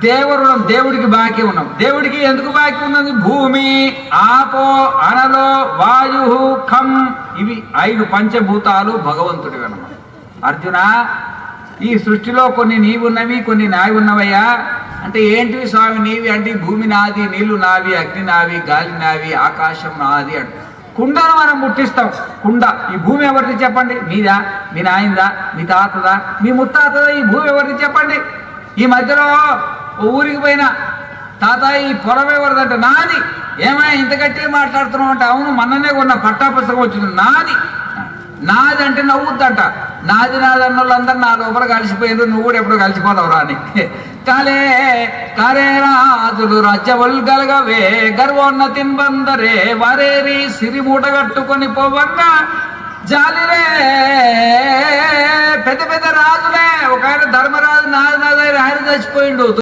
దేవరుణం, దేవుడికి బాకీ ఉన్నాం. దేవుడికి ఎందుకు బాకీ ఉన్నది? భూమి, ఆపో, అనలో, వాయు, ఖం, ఇవి 5 పంచభూతాలు భగవంతుడివి అన్నమాట. అర్జున, ఈ సృష్టిలో కొన్ని నీవున్నవి, కొన్ని నావి ఉన్నవయ్యా. అంటే ఏంటివి స్వామి నీవి? అంటే భూమి నాది, నీళ్లు నావి, అగ్ని నావి, గాలి నావి, ఆకాశం నాది అంట. కుండను మనం ముట్టిస్తాం. కుండ, ఈ భూమి ఎవరిది చెప్పండి? మీదా, మీ నాయనదా, మీ తాతదా, మీ ముత్తాతదా? ఈ భూమి ఎవరిది చెప్పండి? ఈ మధ్యలో ఊరికి పోయినా, తాత ఈ పొలం ఎవరిదంట? నాది. ఏమైనా ఇంత గట్టిగా మాట్లాడుతున్నావు అంటే, అవును మొన్ననే కొన్న పట్టా పుస్తకం వచ్చింది, నాది. నాది అంటే నవ్వుద్దంట. నాది నాది అన్న వాళ్ళందరూ నా లోపల కలిసిపోయారు, నువ్వు కూడా ఎప్పుడు కలిసిపోతావురా అని. కాలే కారే రాజులు రాజ్యవల్ గలగవే గర్వోన్నతిన్ బందరే వారేరి సిరి మూట కట్టుకొని పోవంగా జాలిరే. పెద్ద పెద్ద రాజులే, ఒక ఆయన ధర్మరాజు నాది నాది ఆయన చచ్చిపోయిండు.